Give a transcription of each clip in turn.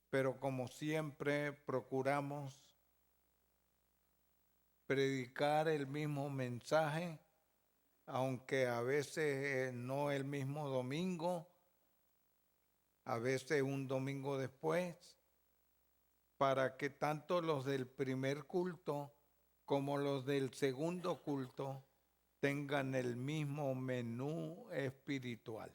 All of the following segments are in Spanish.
pero como siempre procuramos predicar el mismo mensaje, aunque a veces no el mismo domingo, a veces un domingo después, para que tanto los del primer culto como los del segundo culto tengan el mismo menú espiritual.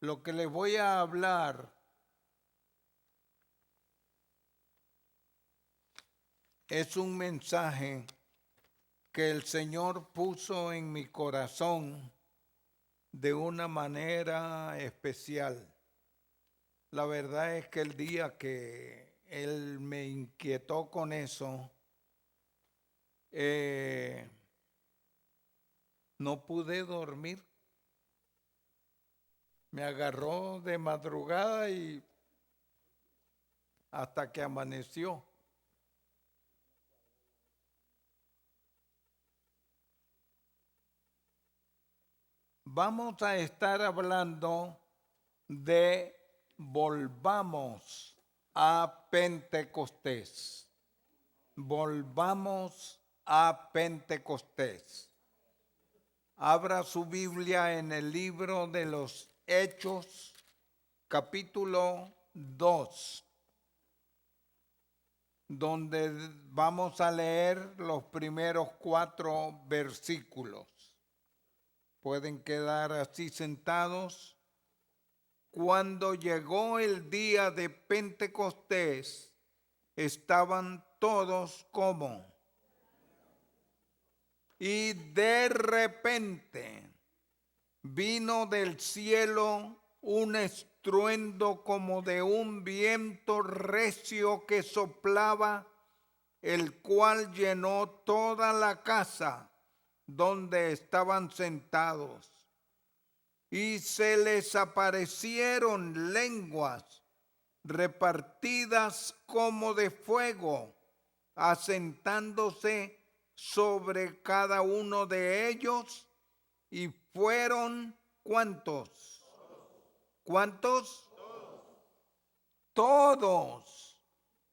Lo que les voy a hablar es un mensaje que el Señor puso en mi corazón de una manera especial. La verdad es que el día que Él me inquietó con eso, no pude dormir. Me agarró de madrugada y hasta que amaneció. Vamos a estar hablando de volvamos a Pentecostés. Volvamos a Pentecostés. Abra su Biblia en el libro de los Hechos, capítulo 2, donde vamos a leer los primeros 4 versículos. Pueden quedar así sentados. Cuando llegó el día de Pentecostés, estaban todos como. Y de repente vino del cielo un estruendo como de un viento recio que soplaba, el cual llenó toda la casa donde estaban sentados. Y se les aparecieron lenguas repartidas como de fuego, asentándose sobre cada uno de ellos, y fueron ¿cuántos? ¿Cuántos? Todos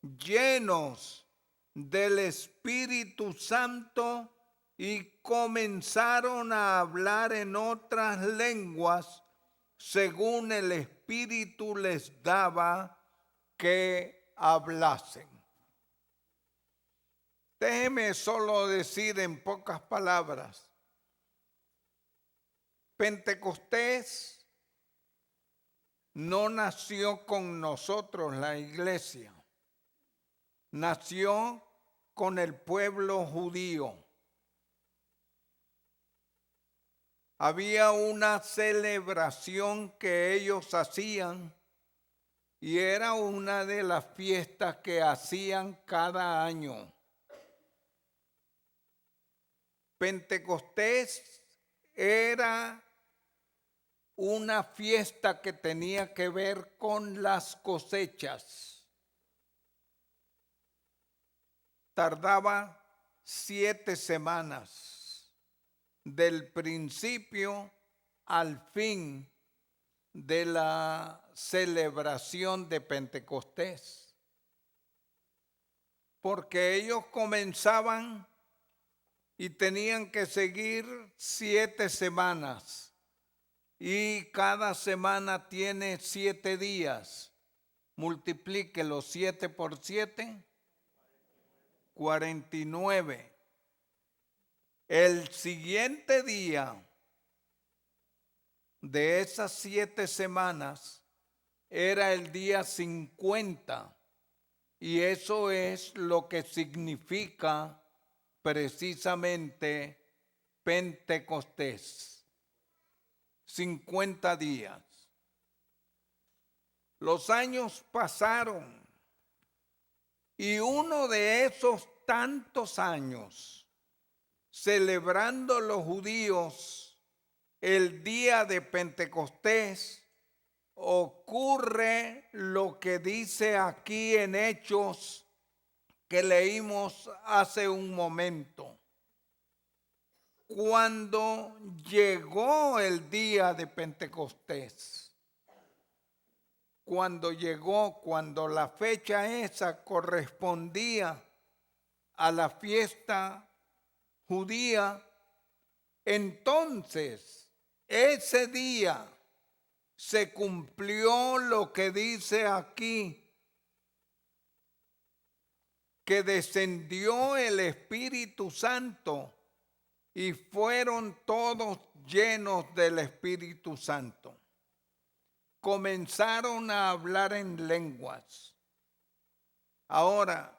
llenos del Espíritu Santo, y comenzaron a hablar en otras lenguas según el Espíritu les daba que hablasen. Déjeme solo decir en pocas palabras, Pentecostés no nació con nosotros, la iglesia. Nació con el pueblo judío. Había una celebración que ellos hacían y era una de las fiestas que hacían cada año. Pentecostés era una fiesta que tenía que ver con las cosechas. Tardaba 7 semanas. Del principio al fin de la celebración de Pentecostés, porque ellos comenzaban y tenían que seguir 7 semanas, y cada semana tiene 7 días. Multiplique los 7 por 7, 49. El siguiente día de esas 7 semanas era el día 50, y eso es lo que significa precisamente Pentecostés. 50 días. Los años pasaron, y uno de esos tantos años, celebrando los judíos el día de Pentecostés, ocurre lo que dice aquí en Hechos que leímos hace un momento. cuando llegó el día de Pentecostés, cuando la fecha esa correspondía a la fiesta judía, entonces ese día se cumplió lo que dice aquí, que descendió el Espíritu Santo y fueron todos llenos del Espíritu Santo. Comenzaron a hablar en lenguas. Ahora,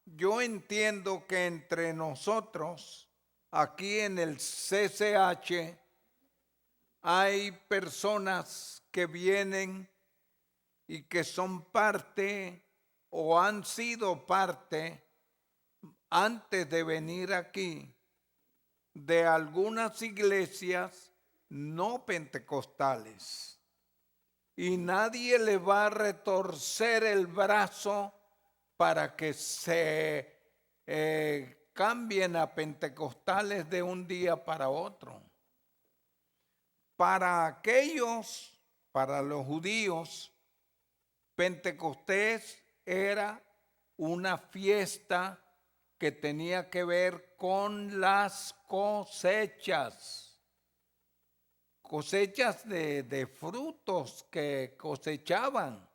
yo entiendo que entre nosotros, aquí en el CCH, hay personas que vienen y que son parte o han sido parte antes de venir aquí de algunas iglesias no pentecostales. Y nadie le va a retorcer el brazo para que se cambien a pentecostales de un día para otro. Para los judíos, Pentecostés era una fiesta que tenía que ver con las cosechas de frutos que cosechaban.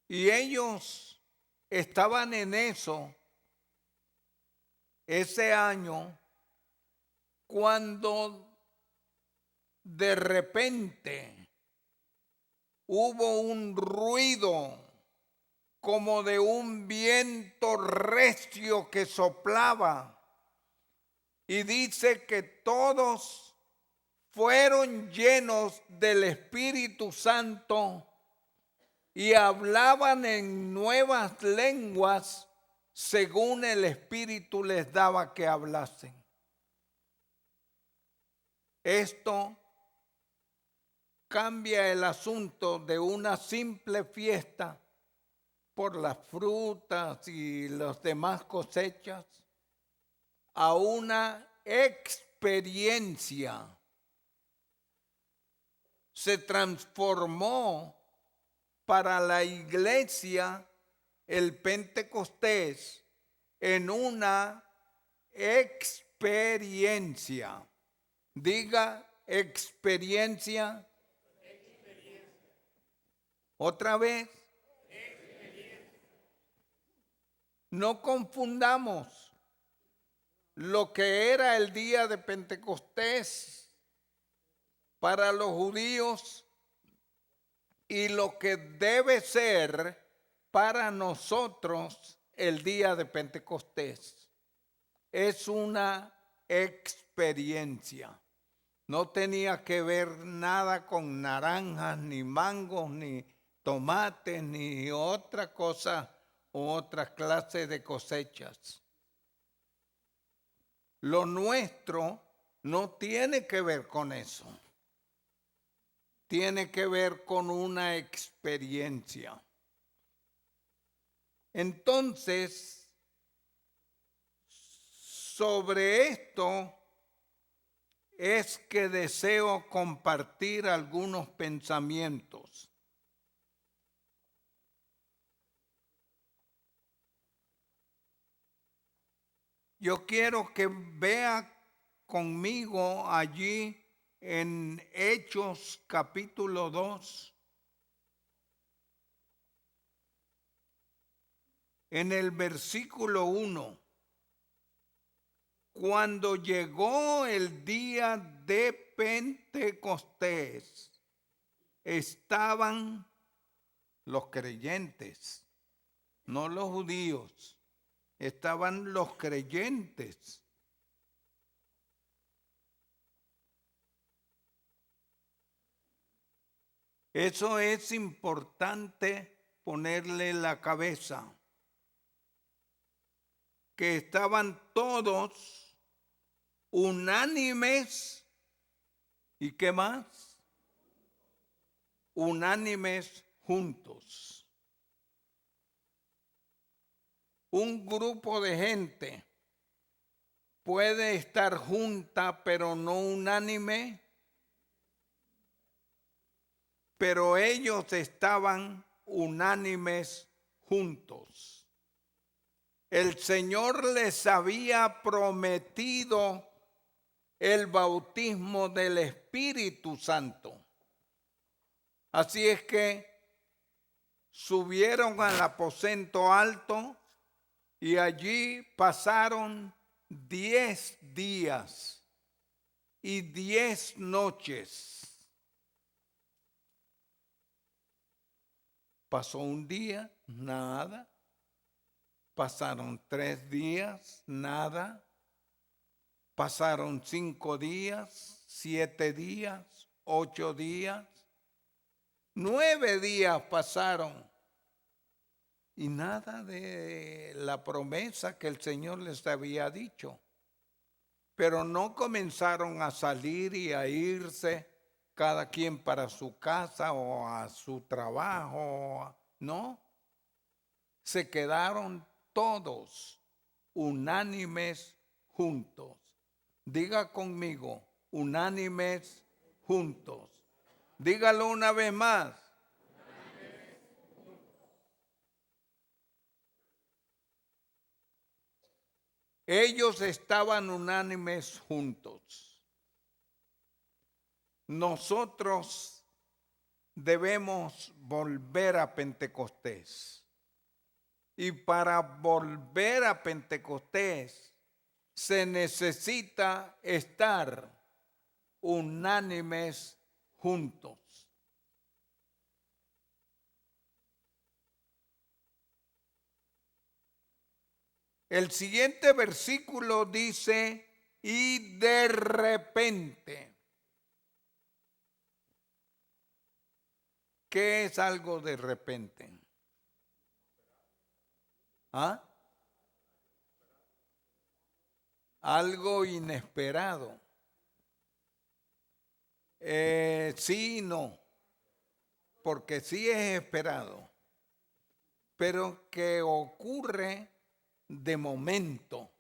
Y ellos estaban en eso ese año cuando de repente hubo un ruido como de un viento recio que soplaba, y dice que todos fueron llenos del Espíritu Santo y hablaban en nuevas lenguas según el Espíritu les daba que hablasen. Esto cambia el asunto de una simple fiesta por las frutas y las demás cosechas a una experiencia. Se transformó para la iglesia el Pentecostés en una experiencia. Diga experiencia. Otra vez. No confundamos lo que era el día de Pentecostés para los judíos y lo que debe ser para nosotros el día de Pentecostés. Es una experiencia. No tenía que ver nada con naranjas, ni mangos, ni tomates, ni otra cosa o otras clases de cosechas. Lo nuestro no tiene que ver con eso. Tiene que ver con una experiencia. Entonces, sobre esto es que deseo compartir algunos pensamientos. Yo quiero que vea conmigo allí en Hechos capítulo 2, en el versículo 1. Cuando llegó el día de Pentecostés, estaban los creyentes, no los judíos, estaban los creyentes. Eso es importante ponerle la cabeza, que estaban todos unánimes. ¿Y qué más? Unánimes juntos. Un grupo de gente puede estar junta pero no unánime, pero ellos estaban unánimes juntos. El Señor les había prometido el bautismo del Espíritu Santo. Así es que subieron al aposento alto y allí pasaron 10 días y 10 noches. Pasó un día, nada. Pasaron 3 días, nada. Pasaron 5 días, 7 días, 8 días. 9 días pasaron. Y nada de la promesa que el Señor les había dicho. Pero no comenzaron a salir y a irse cada quien para su casa o a su trabajo. No. Se quedaron todos unánimes juntos. Diga conmigo, unánimes juntos. Dígalo una vez más. Ellos estaban unánimes juntos. Nosotros debemos volver a Pentecostés. Y para volver a Pentecostés se necesita estar unánimes juntos. El siguiente versículo dice, y de repente. ¿Qué es algo de repente? ¿Ah? Algo inesperado. Sí y no, porque sí es esperado, pero que ocurre de momento,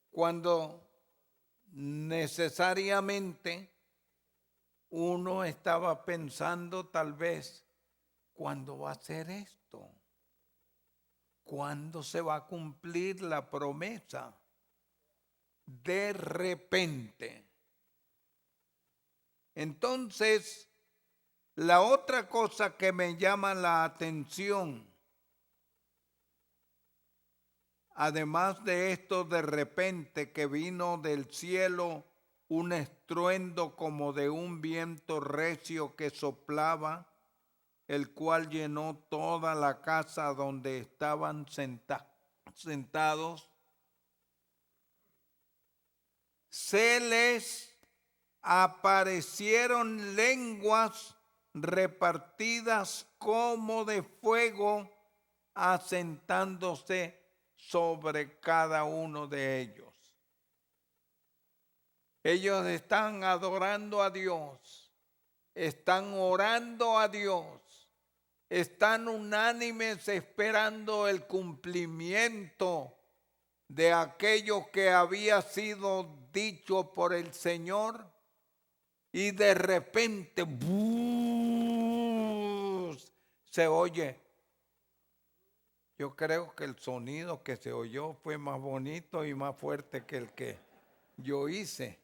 cuando necesariamente uno estaba pensando tal vez, ¿cuándo va a ser esto? ¿Cuándo se va a cumplir la promesa? De repente. Entonces, la otra cosa que me llama la atención, además de esto de repente que vino del cielo un estruendo como de un viento recio que soplaba, el cual llenó toda la casa donde estaban sentados, se les aparecieron lenguas repartidas como de fuego, asentándose sobre cada uno de ellos. Ellos están adorando a Dios, están orando a Dios, están unánimes esperando el cumplimiento de aquello que había sido dicho por el Señor, y de repente se oye. Yo creo que el sonido que se oyó fue más bonito y más fuerte que el que yo hice.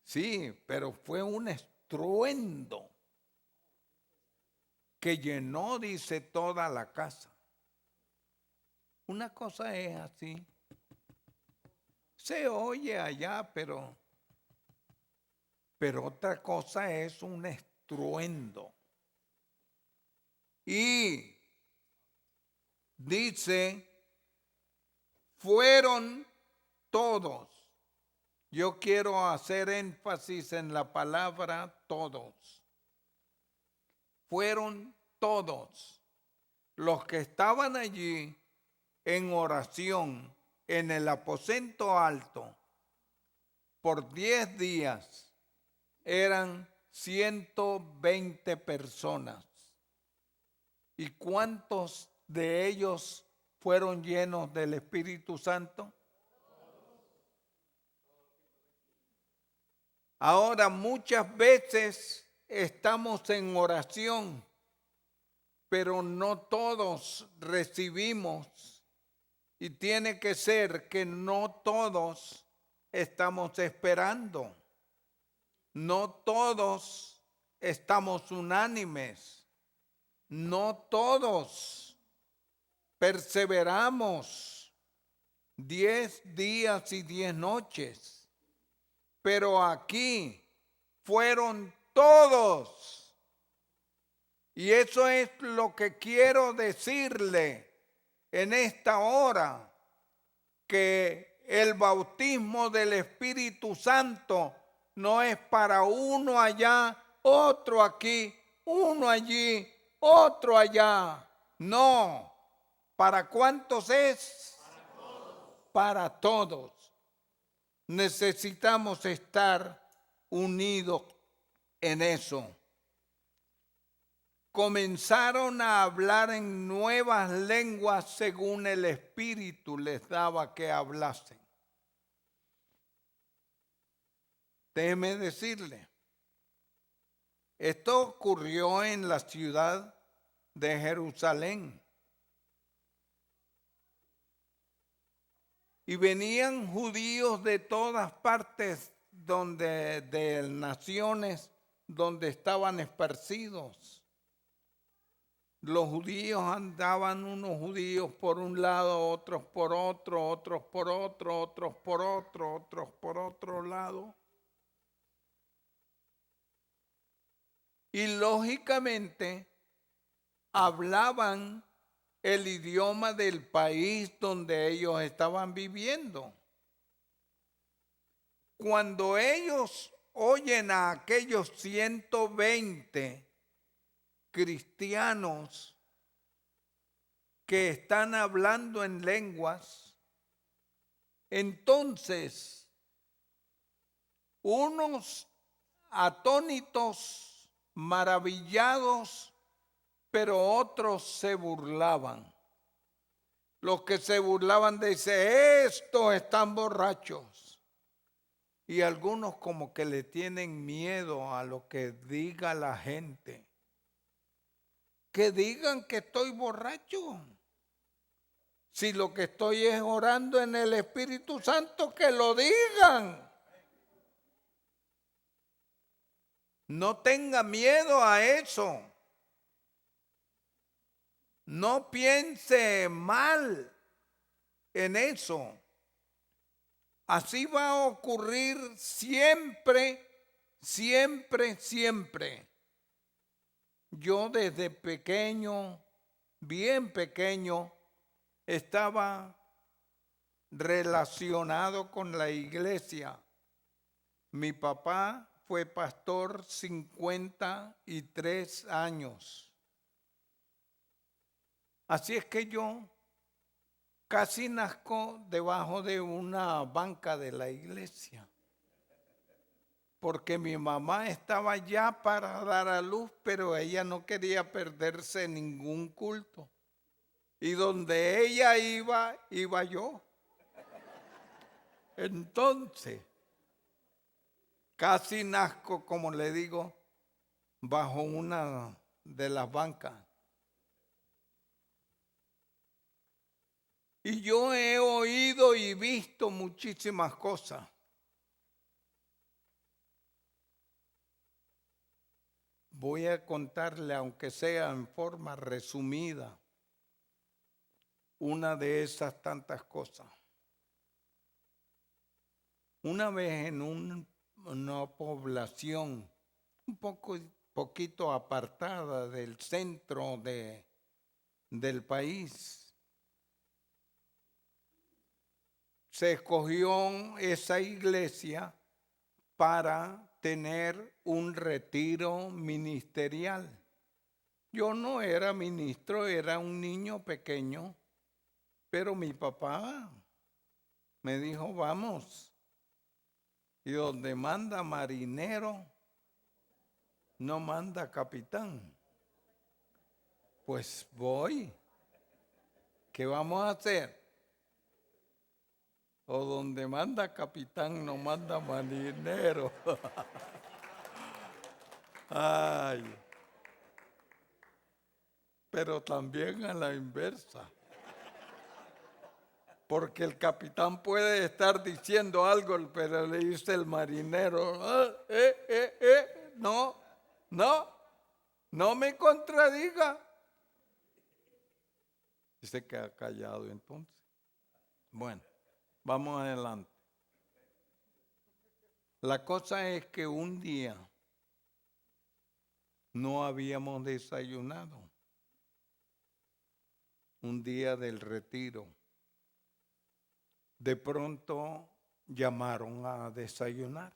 Sí, pero fue un estruendo que llenó, dice, toda la casa. Una cosa es así. Se oye allá, pero otra cosa es un estruendo. Y dice, fueron todos. Yo quiero hacer énfasis en la palabra todos. Fueron todos los que estaban allí en oración en el aposento alto por 10 días. Eran 120 personas. ¿Y cuántos de ellos fueron llenos del Espíritu Santo? Ahora, muchas veces estamos en oración, pero no todos recibimos, y tiene que ser que no todos estamos esperando, no todos estamos unánimes, no todos perseveramos 10 días y 10 noches. Pero aquí fueron todos. Y eso es lo que quiero decirle en esta hora, que el bautismo del Espíritu Santo no es para uno allá, otro aquí, uno allí, otro allá. No. ¿Para cuántos es? Para todos. Necesitamos estar unidos en eso. Comenzaron a hablar en nuevas lenguas según el Espíritu les daba que hablasen. Déjeme decirle, esto ocurrió en la ciudad de Jerusalén. Y venían judíos de todas partes de naciones donde estaban esparcidos. Los judíos andaban, unos judíos por un lado, otros por otro, otros por otro, otros por otro, otros por otro lado. Y lógicamente hablaban el idioma del país donde ellos estaban viviendo. Cuando ellos oyen a aquellos 120 cristianos que están hablando en lenguas, entonces unos atónitos, maravillados, pero otros se burlaban. Los que se burlaban dicen, estos están borrachos. Y algunos como que le tienen miedo a lo que diga la gente. Que digan que estoy borracho. Si lo que estoy es orando en el Espíritu Santo, que lo digan. No tenga miedo a eso. No piense mal en eso. Así va a ocurrir siempre, siempre, siempre. Yo desde pequeño, bien pequeño, estaba relacionado con la iglesia. Mi papá fue pastor 53 años. Así es que yo casi nazco debajo de una banca de la iglesia, porque mi mamá estaba ya para dar a luz, pero ella no quería perderse ningún culto. Y donde ella iba, iba yo. Entonces, casi nazco, como le digo, bajo una de las bancas. Y yo he oído y visto muchísimas cosas. Voy a contarle, aunque sea en forma resumida, una de esas tantas cosas. Una vez en una población un poquito apartada del centro del país, se escogió esa iglesia para tener un retiro ministerial. Yo no era ministro, era un niño pequeño, pero mi papá me dijo, vamos. Y donde manda marinero, no manda capitán. Pues voy. ¿Qué vamos a hacer? O donde manda capitán no manda marinero. Ay. Pero también a la inversa. Porque el capitán puede estar diciendo algo, pero le dice el marinero, no me contradiga. Y se queda callado entonces. Bueno, vamos adelante. La cosa es que un día no habíamos desayunado. Un día del retiro. De pronto llamaron a desayunar.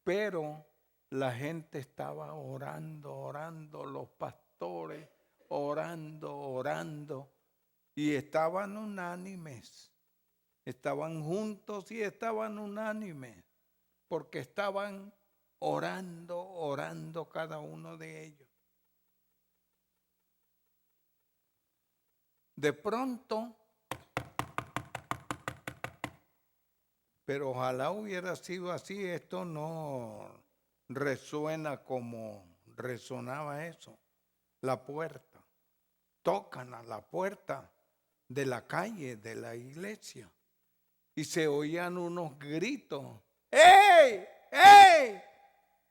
Pero la gente estaba orando, los pastores orando, y estaban unánimes. Estaban juntos y estaban unánimes, porque estaban orando cada uno de ellos. De pronto, pero ojalá hubiera sido así, esto no resuena como resonaba eso. La puerta, tocan a la puerta de la calle, de la iglesia, y se oían unos gritos. ¡Ey! ¡Ey!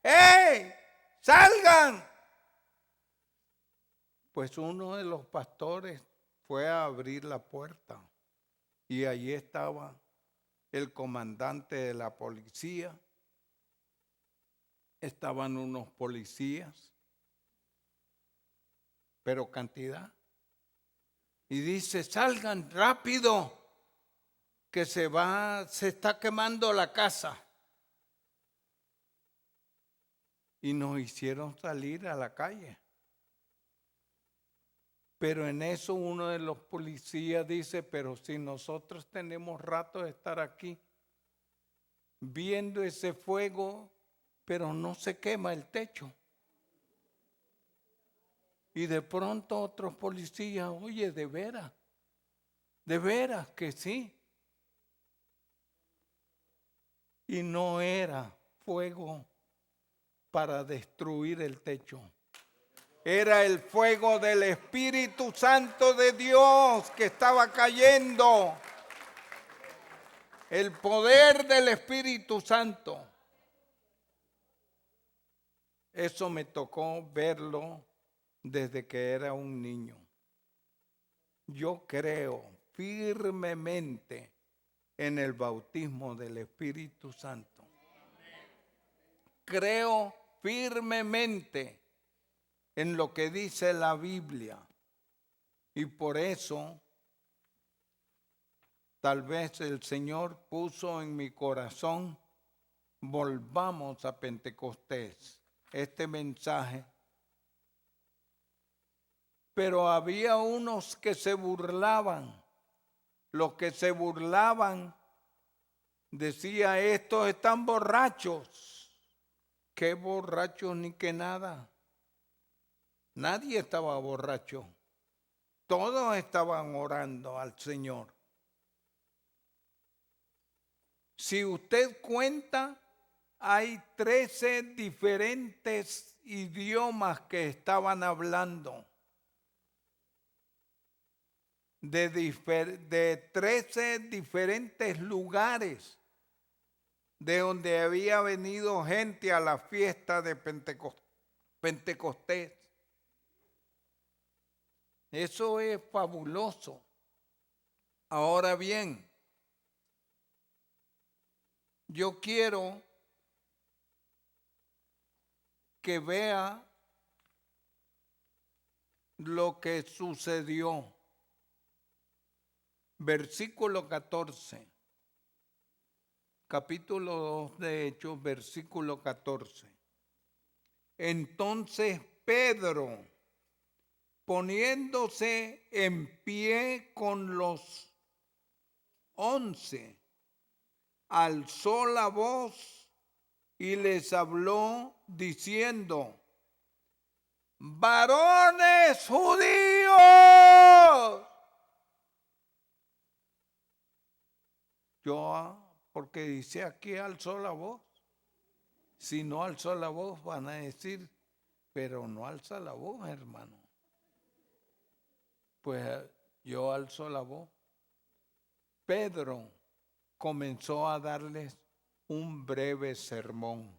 ¡Ey! ¡Salgan! Pues uno de los pastores fue a abrir la puerta y allí estaba el comandante de la policía, estaban unos policías, pero cantidad. Y dice, salgan rápido, que se está quemando la casa. Y nos hicieron salir a la calle. Pero en eso uno de los policías dice, pero si nosotros tenemos rato de estar aquí viendo ese fuego, pero no se quema el techo. Y de pronto otros policías, oye, de veras que sí. Y no era fuego para destruir el techo. Era el fuego del Espíritu Santo de Dios que estaba cayendo. El poder del Espíritu Santo. Eso me tocó verlo desde que era un niño. Yo creo firmemente en el bautismo del Espíritu Santo. Creo firmemente en lo que dice la Biblia. Y por eso, tal vez el Señor puso en mi corazón, volvamos a Pentecostés, este mensaje. Pero había unos que se burlaban. Los que se burlaban decía, estos están borrachos. ¿Qué borrachos ni qué nada? Nadie estaba borracho. Todos estaban orando al Señor. Si usted cuenta, hay 13 diferentes idiomas que estaban hablando. De 13 diferentes lugares de donde había venido gente a la fiesta de Pentecostés. Eso es fabuloso. Ahora bien, yo quiero que vea lo que sucedió. Versículo 14. Capítulo 2 de Hechos, versículo 14. Entonces Pedro, poniéndose en pie con los 11, alzó la voz y les habló diciendo, varones judíos Porque dice aquí alzó la voz. Si no alzó la voz, van a decir, pero no alza la voz, hermano. Pues yo alzo la voz. Pedro comenzó a darles un breve sermón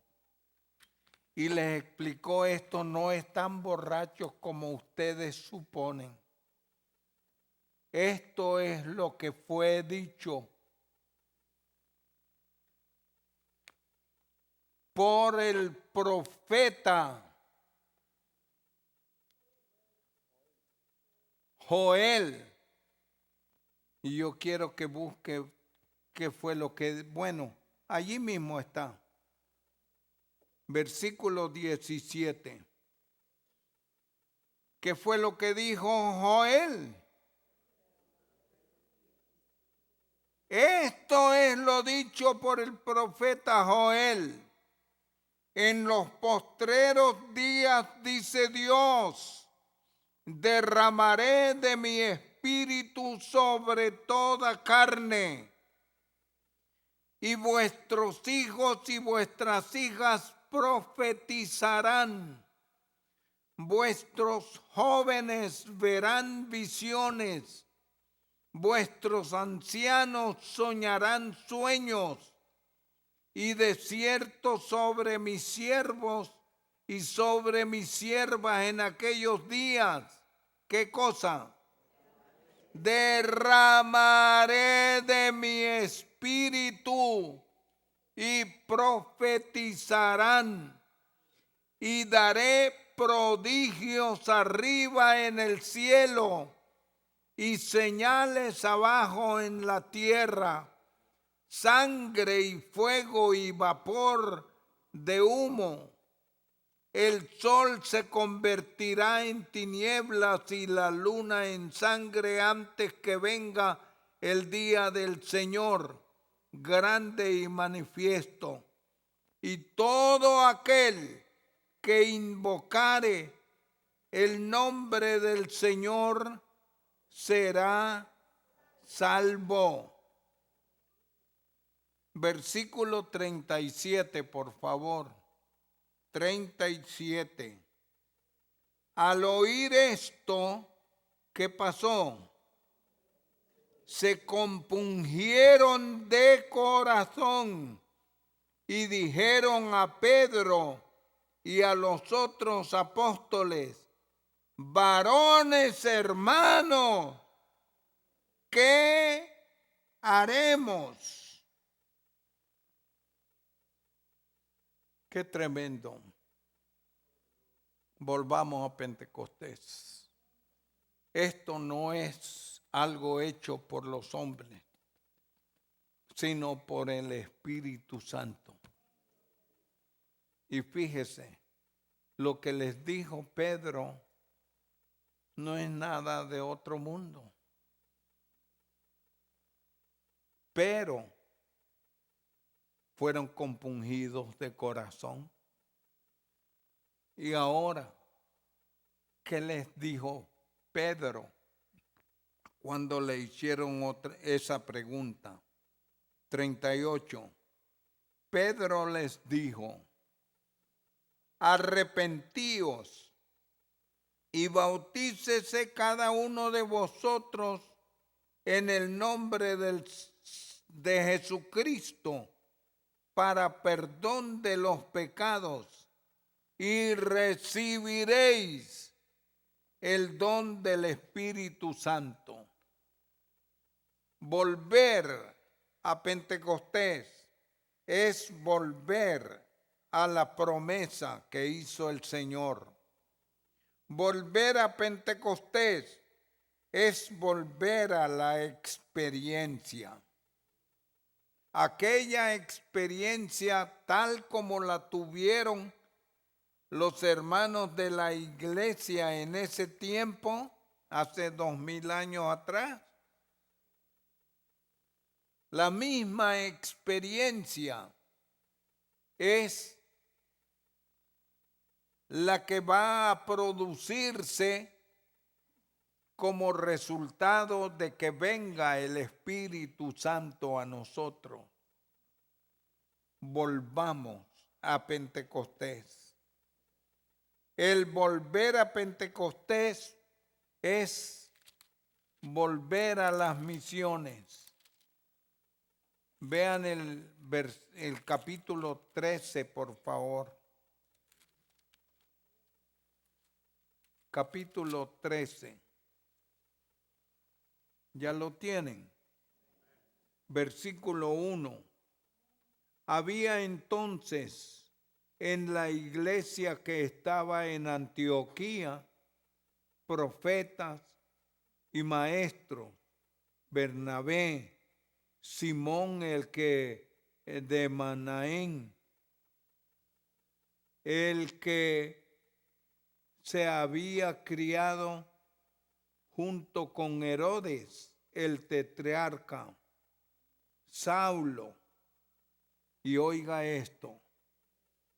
y les explicó: esto no están borrachos como ustedes suponen. Esto es lo que fue dicho por el profeta Joel. Y yo quiero que busque qué fue lo que, bueno, allí mismo está. Versículo 17. ¿Qué fue lo que dijo Joel? Esto es lo dicho por el profeta Joel. En los postreros días, dice Dios, derramaré de mi espíritu sobre toda carne, y vuestros hijos y vuestras hijas profetizarán. Vuestros jóvenes verán visiones, vuestros ancianos soñarán sueños, y de cierto sobre mis siervos y sobre mis siervas en aquellos días, ¿qué cosa? Derramaré de mi espíritu y profetizarán, y daré prodigios arriba en el cielo y señales abajo en la tierra, sangre y fuego y vapor de humo. El sol se convertirá en tinieblas y la luna en sangre antes que venga el día del Señor, grande y manifiesto. Y todo aquel que invocare el nombre del Señor será salvo. Versículo 37, por favor. 37. Al oír esto, ¿qué pasó? Se compungieron de corazón y dijeron a Pedro y a los otros apóstoles: varones hermanos, ¿qué haremos? Qué tremendo. Volvamos a Pentecostés. Esto no es algo hecho por los hombres, sino por el Espíritu Santo. Y fíjese, lo que les dijo Pedro no es nada de otro mundo. Pero fueron compungidos de corazón. Y ahora, ¿qué les dijo Pedro cuando le hicieron esa pregunta? 38. Pedro les dijo: arrepentíos y bautícese cada uno de vosotros en el nombre de Jesucristo para perdón de los pecados, y recibiréis el don del Espíritu Santo. Volver a Pentecostés es volver a la promesa que hizo el Señor. Volver a Pentecostés es volver a la experiencia. Aquella experiencia tal como la tuvieron los hermanos de la iglesia en ese tiempo, hace 2000 años atrás. La misma experiencia es la que va a producirse como resultado de que venga el Espíritu Santo a nosotros. Volvamos a Pentecostés. El volver a Pentecostés es volver a las misiones. Vean el capítulo 13, por favor. Capítulo 13. ¿Ya lo tienen? Versículo 1. Había entonces en la iglesia que estaba en Antioquía profetas y maestros: Bernabé, Simón el que de Manaén, el que se había criado junto con Herodes el tetrarca, Saulo, y oiga esto,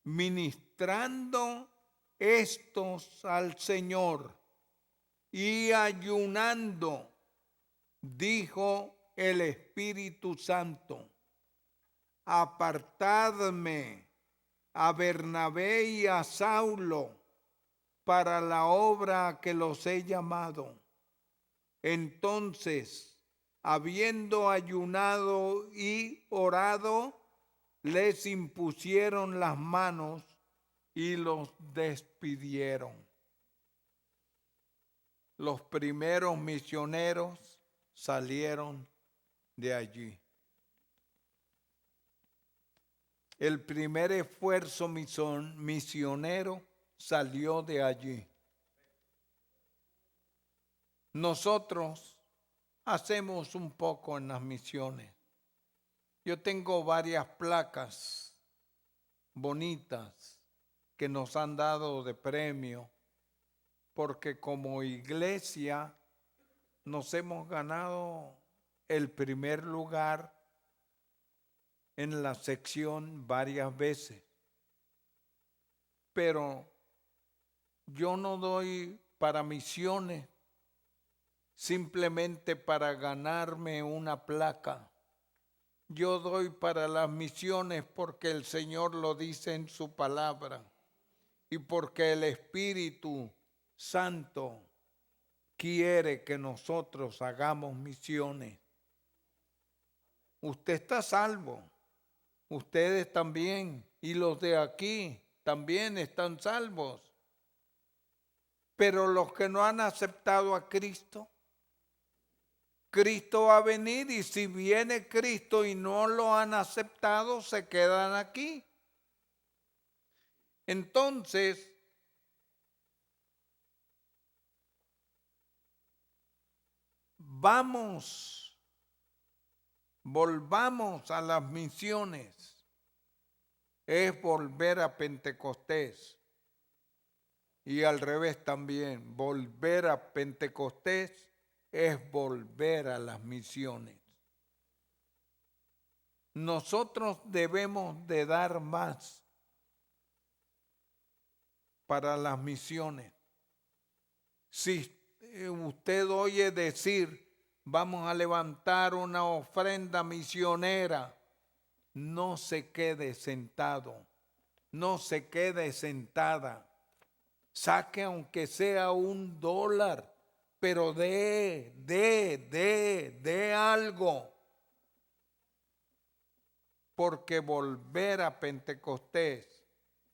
ministrando estos al Señor y ayunando, dijo el Espíritu Santo: apartadme a Bernabé y a Saulo para la obra a que los he llamado. Entonces, habiendo ayunado y orado, les impusieron las manos y los despidieron. Los primeros misioneros salieron de allí. El primer esfuerzo misionero salió de allí. Nosotros hacemos un poco en las misiones. Yo tengo varias placas bonitas que nos han dado de premio, porque como iglesia nos hemos ganado el primer lugar en la sección varias veces. Pero yo no doy para misiones simplemente para ganarme una placa. Yo doy para las misiones porque el Señor lo dice en su palabra y porque el Espíritu Santo quiere que nosotros hagamos misiones. Usted está salvo, ustedes también, y los de aquí también están salvos. Pero los que no han aceptado a Cristo, Cristo va a venir, y si viene Cristo y no lo han aceptado, se quedan aquí. Entonces, volvamos a las misiones. Es volver a Pentecostés. Y al revés también, volver a Pentecostés es volver a las misiones. Nosotros debemos de dar más para las misiones. Si usted oye decir, vamos a levantar una ofrenda misionera, no se quede sentado, no se quede sentada. Saque aunque sea $1, pero dé algo. Porque volver a Pentecostés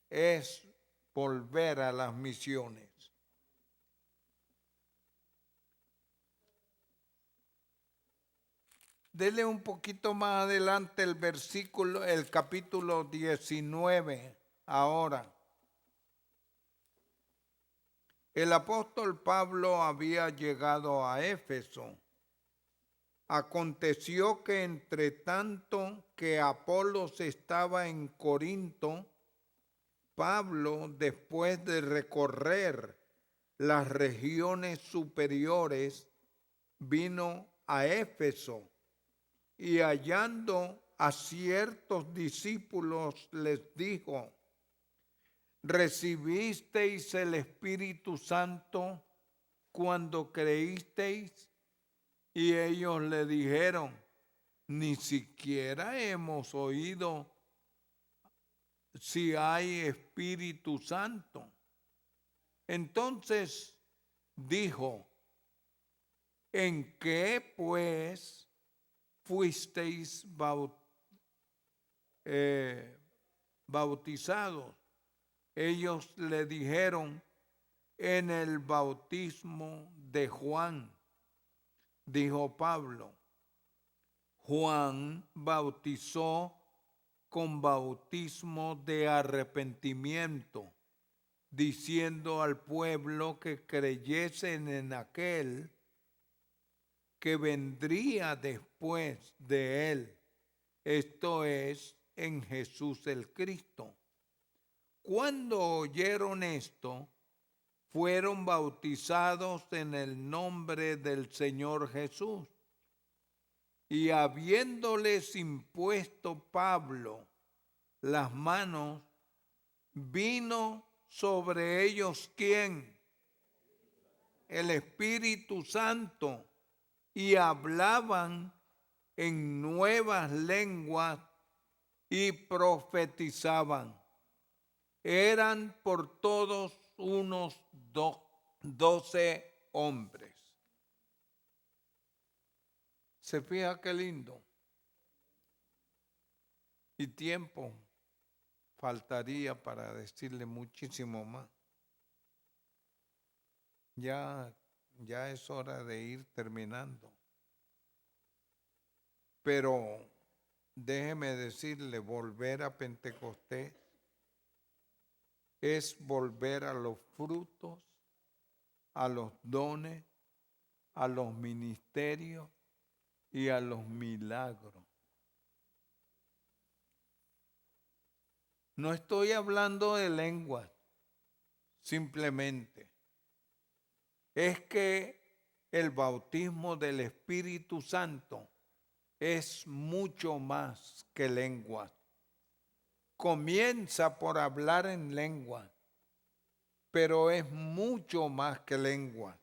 es volver a las misiones. Dele un poquito más adelante el capítulo 19 ahora. El apóstol Pablo había llegado a Éfeso. Aconteció que entre tanto que Apolos estaba en Corinto, Pablo, después de recorrer las regiones superiores, vino a Éfeso y hallando a ciertos discípulos les dijo: ¿recibisteis el Espíritu Santo cuando creísteis? Y ellos le dijeron, ni siquiera hemos oído si hay Espíritu Santo. Entonces dijo, ¿en qué pues fuisteis bautizados? Ellos le dijeron, en el bautismo de Juan. Dijo Pablo, Juan bautizó con bautismo de arrepentimiento, diciendo al pueblo que creyesen en aquel que vendría después de él, esto es, en Jesús el Cristo. Cuando oyeron esto, fueron bautizados en el nombre del Señor Jesús. Y habiéndoles impuesto Pablo las manos, vino sobre ellos ¿quién? El Espíritu Santo, y hablaban en nuevas lenguas y profetizaban. Eran por todos unos 12 hombres. ¿Se fija qué lindo? Y tiempo faltaría para decirle muchísimo más. Ya es hora de ir terminando. Pero déjeme decirle, volver a Pentecostés es volver a los frutos, a los dones, a los ministerios y a los milagros. No estoy hablando de lenguas, simplemente. Es que el bautismo del Espíritu Santo es mucho más que lenguas. Comienza por hablar en lenguas, pero es mucho más que lenguas.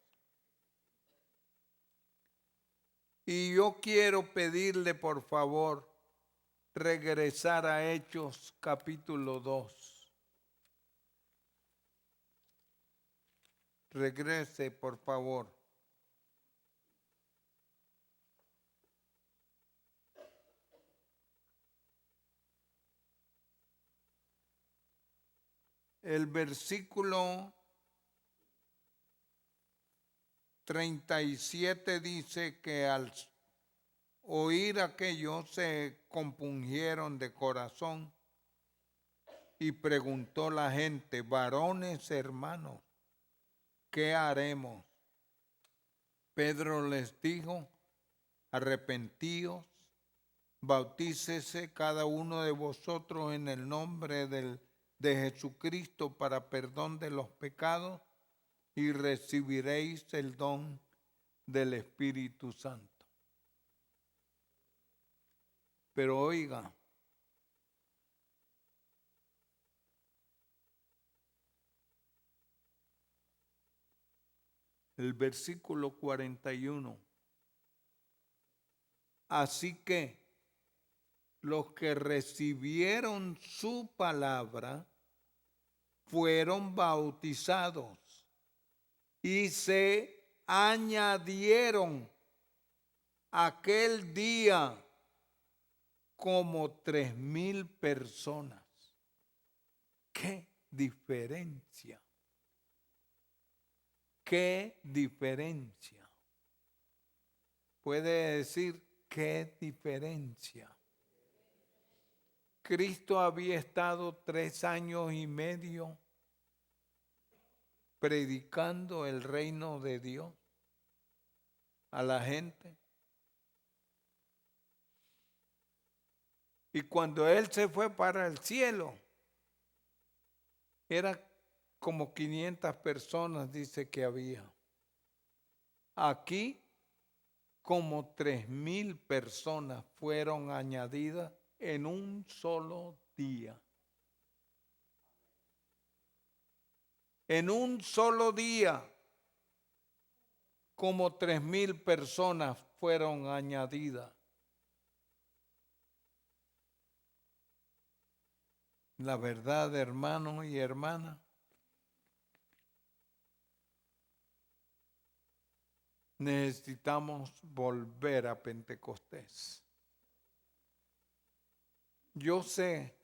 Y yo quiero pedirle, por favor, regresar a Hechos capítulo 2. Regrese, por favor. El versículo 37 dice que al oír aquello se compungieron de corazón y preguntó la gente, varones hermanos, ¿qué haremos? Pedro les dijo, arrepentíos, bautícese cada uno de vosotros en el nombre de Jesucristo para perdón de los pecados y recibiréis el don del Espíritu Santo. Pero oiga, el versículo 41. Así que los que recibieron su palabra fueron bautizados y se añadieron aquel día como 3,000 personas. ¡Qué diferencia! ¡Qué diferencia! Puede decir, ¡qué diferencia! Cristo había estado 3 años y medio predicando el reino de Dios a la gente. Y cuando Él se fue para el cielo, era como 500 personas, dice que había. Aquí, como 3,000 personas fueron añadidas en un solo día. En un solo día. como 3,000 personas fueron añadidas. La verdad, hermanos y hermanas, necesitamos volver a Pentecostés. Yo sé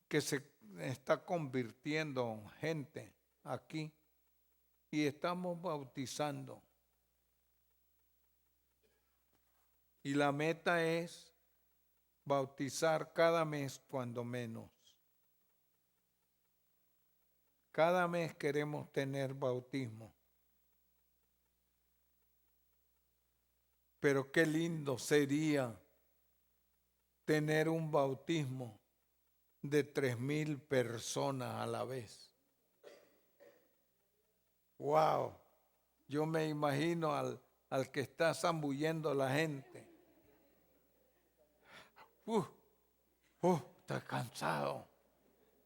que se está convirtiendo gente aquí y estamos bautizando. Y la meta es bautizar cada mes cuando menos. Cada mes queremos tener bautismo. Pero qué lindo sería tener un bautismo de 3,000 personas a la vez. ¡Wow! Yo me imagino al que está zambullendo la gente.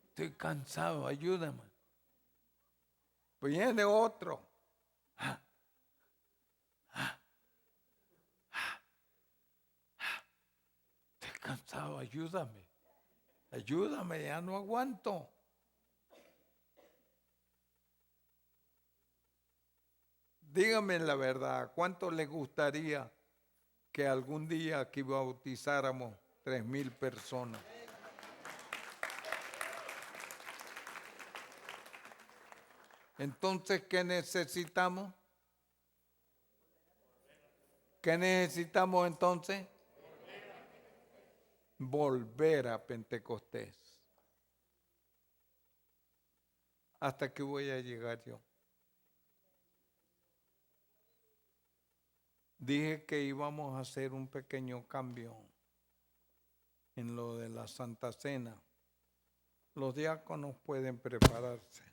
Estoy cansado, ayúdame. Pues viene otro. Estoy cansado, ayúdame, ya no aguanto. Dígame la verdad, ¿cuánto le gustaría que algún día aquí bautizáramos 3,000 personas? Entonces, ¿qué necesitamos? ¿Qué necesitamos entonces? Volver a Pentecostés. ¿Hasta qué voy a llegar yo? Dije que íbamos a hacer un pequeño cambio en lo de la Santa Cena. Los diáconos pueden prepararse.